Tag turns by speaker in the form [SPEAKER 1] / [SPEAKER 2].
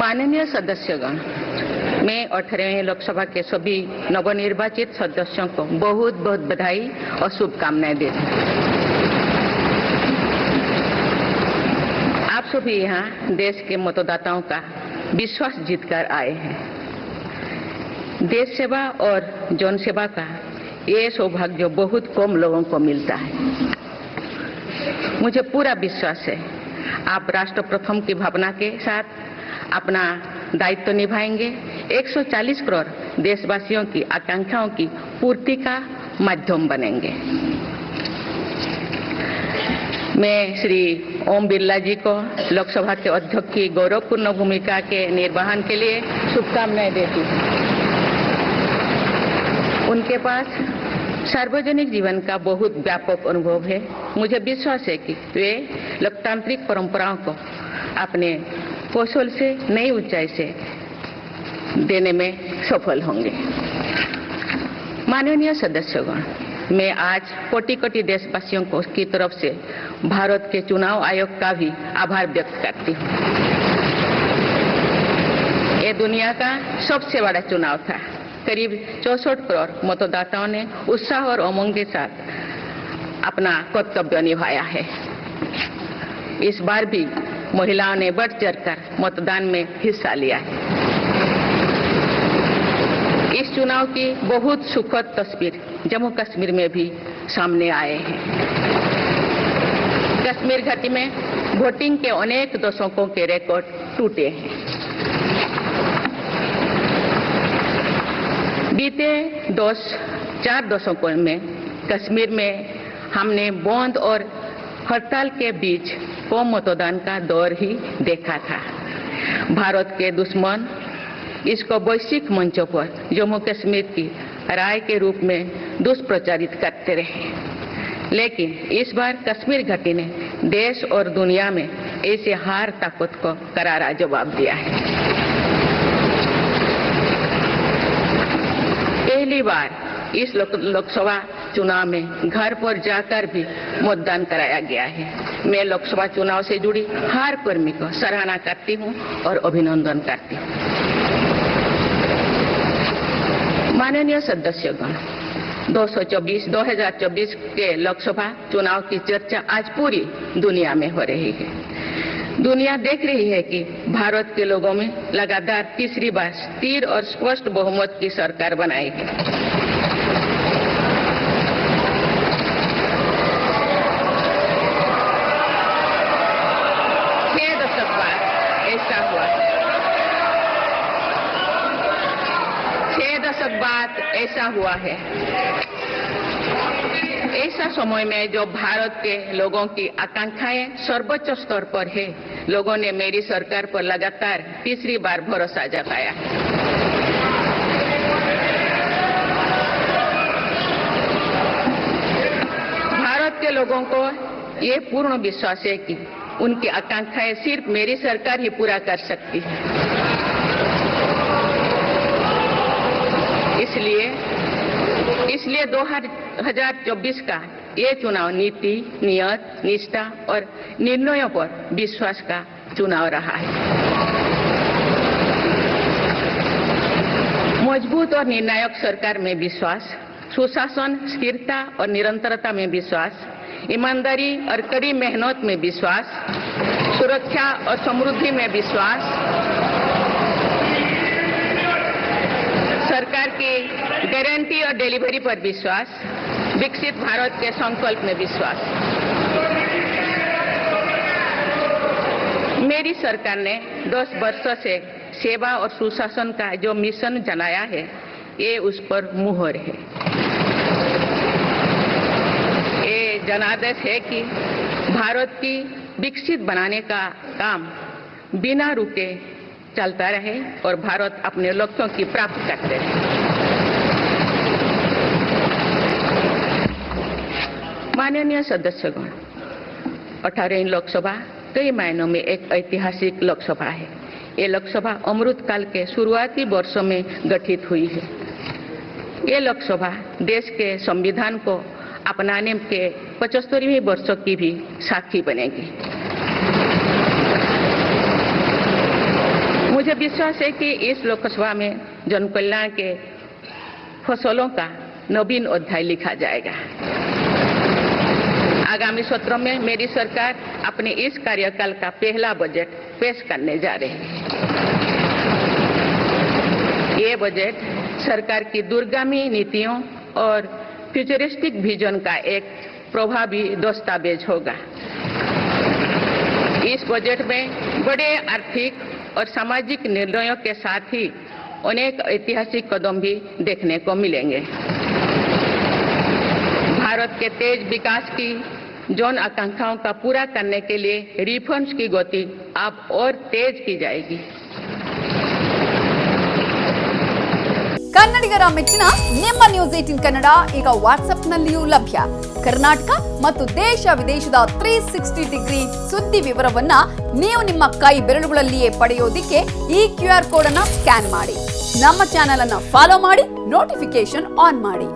[SPEAKER 1] माननीय सदस्यगण, मैं 18वें लोकसभा के सभी नवनिर्वाचित सदस्यों को बहुत बहुत बधाई और शुभकामनाएं देती हूँ। आप सभी यहाँ देश के मतदाताओं का विश्वास जीतकर आए हैं। देश सेवा और जन सेवा का ये सौभाग्य बहुत कम लोगों को मिलता है। मुझे पूरा विश्वास है आप राष्ट्र प्रथम की भावना के साथ अपना दायित्व निभाएंगे, 140 करोड़ देशवासियों की आकांक्षाओं की पूर्ति का माध्यम बनेंगे। मैं श्री ओम बिरला जी को लोकसभा के अध्यक्ष की गौरवपूर्ण भूमिका के निर्वहन के लिए शुभकामनाएं देती हूँ। उनके पास सार्वजनिक जीवन का बहुत व्यापक अनुभव है। मुझे विश्वास है कि वे लोकतांत्रिक परंपराओं को अपने कौशल से नई ऊंचाई से देने में सफल होंगे। माननीय सदस्यगण, मैं आज कोटि-कोटि देशवासियों को की तरफ से भारत के चुनाव आयोग का भी आभार व्यक्त करती हूँ। ये दुनिया का सबसे बड़ा चुनाव था। करीब 64 करोड़ मतदाताओं ने उत्साह और उमंग के साथ अपना कर्तव्य निभाया है। इस बार भी महिलाओं ने बढ़ चढ़कर मतदान में हिस्सा लिया है। इस चुनाव की बहुत सुखद तस्वीर जम्मू कश्मीर में भी सामने आए हैं। कश्मीर घाटी में वोटिंग के अनेक दशकों के रिकॉर्ड टूटे हैं। बीते 4 दशकों में कश्मीर में हमने बंद और हड़ताल के बीच कम मतदान का दौर ही देखा था। भारत के दुश्मन इसको वैश्विक मंचों पर जम्मू कश्मीर की राय के रूप में दुष्प्रचारित करते रहे। लेकिन इस बार कश्मीर घाटी ने देश और दुनिया में ऐसे हार ताकत को करारा जवाब दिया है। पहली बार इस लोकसभा चुनाव में घर पर जाकर भी मतदान कराया गया है। मैं लोकसभा चुनाव से जुड़ी हर कर्मी को सराहना करती हूं और अभिनंदन करती हूं। माननीय सदस्यगण, 2024 के लोकसभा चुनाव की चर्चा आज पूरी दुनिया में हो रही है। दुनिया देख रही है कि भारत के लोगों में लगातार तीसरी बार स्थिर और स्पष्ट बहुमत की सरकार बनाई है। ऐसा हुआ है। ऐसा समय में जो भारत के लोगों की आकांक्षाएं सर्वोच्च स्तर पर है, लोगों ने मेरी सरकार पर लगातार तीसरी बार भरोसा जताया। भारत के लोगों को ये पूर्ण विश्वास है कि उनकी आकांक्षाएं सिर्फ मेरी सरकार ही पूरा कर सकती है। इसलिए 2024 का ये चुनाव नीति, नियत, निष्ठा और निर्णयों पर विश्वास का चुनाव रहा है। मजबूत और निर्णायक सरकार में विश्वास, सुशासन, स्थिरता और निरंतरता में विश्वास, ईमानदारी और कड़ी मेहनत में विश्वास, सुरक्षा और समृद्धि में विश्वास, सरकार की गारंटी और डिलीवरी पर विश्वास, विकसित भारत के संकल्प में विश्वास। मेरी सरकार ने 10 वर्षों से सेवा और सुशासन का जो मिशन जनाया है, ये उस पर मुहर है। ये जनादेश है कि भारत की विकसित बनाने का काम बिना रुके चलता रहे और भारत अपने लक्ष्यों की प्राप्ति करते रहे। माननीय सदस्यगण, 18वीं लोकसभा कई मायनों में एक ऐतिहासिक लोकसभा है। ये लोकसभा अमृतकाल के शुरुआती वर्षों में गठित हुई है। ये लोकसभा देश के संविधान को अपनाने के 75वें वर्षों की भी साक्षी बनेगी। मुझे विश्वास है कि इस लोकसभा में जन कल्याण के फसलों का नवीन अध्याय लिखा जाएगा। आगामी सत्र में मेरी सरकार अपने इस कार्यकाल का पहला बजट पेश करने जा रही है। ये बजट सरकार की दूरगामी नीतियों और फ्यूचरिस्टिक विजन का एक प्रभावी दस्तावेज होगा। इस बजट में बड़े आर्थिक और सामाजिक निर्णयों के साथ ही अनेक ऐतिहासिक कदम भी देखने को मिलेंगे। भारत के तेज विकास की जन आकांक्षाओं का पूरा करने के लिए रिफॉर्म्स की गति अब और तेज की जाएगी।
[SPEAKER 2] ಕನ್ನಡಿಗರ ಮೆಚ್ಚಿನ ನಿಮ್ಮ ನ್ಯೂಸ್ 18 ಕನ್ನಡ ಈಗ ವಾಟ್ಸ್ಆಪ್ನಲ್ಲಿಯೂ ಲಭ್ಯ. ಕರ್ನಾಟಕ ಮತ್ತು ದೇಶ ವಿದೇಶದ 360 ಡಿಗ್ರಿ ಸುದ್ದಿ ವಿವರವನ್ನ ನೀವು ನಿಮ್ಮ ಕೈ ಬೆರಳುಗಳಲ್ಲಿಯೇ ಪಡೆಯೋದಿಕ್ಕೆ ಈ QR ಕೋಡ್ ಅನ್ನು ಸ್ಕ್ಯಾನ್ ಮಾಡಿ. ನಮ್ಮ ಚಾನೆಲ್ ಅನ್ನು ಫಾಲೋ ಮಾಡಿ, ನೋಟಿಫಿಕೇಶನ್ ಆನ್ ಮಾಡಿ.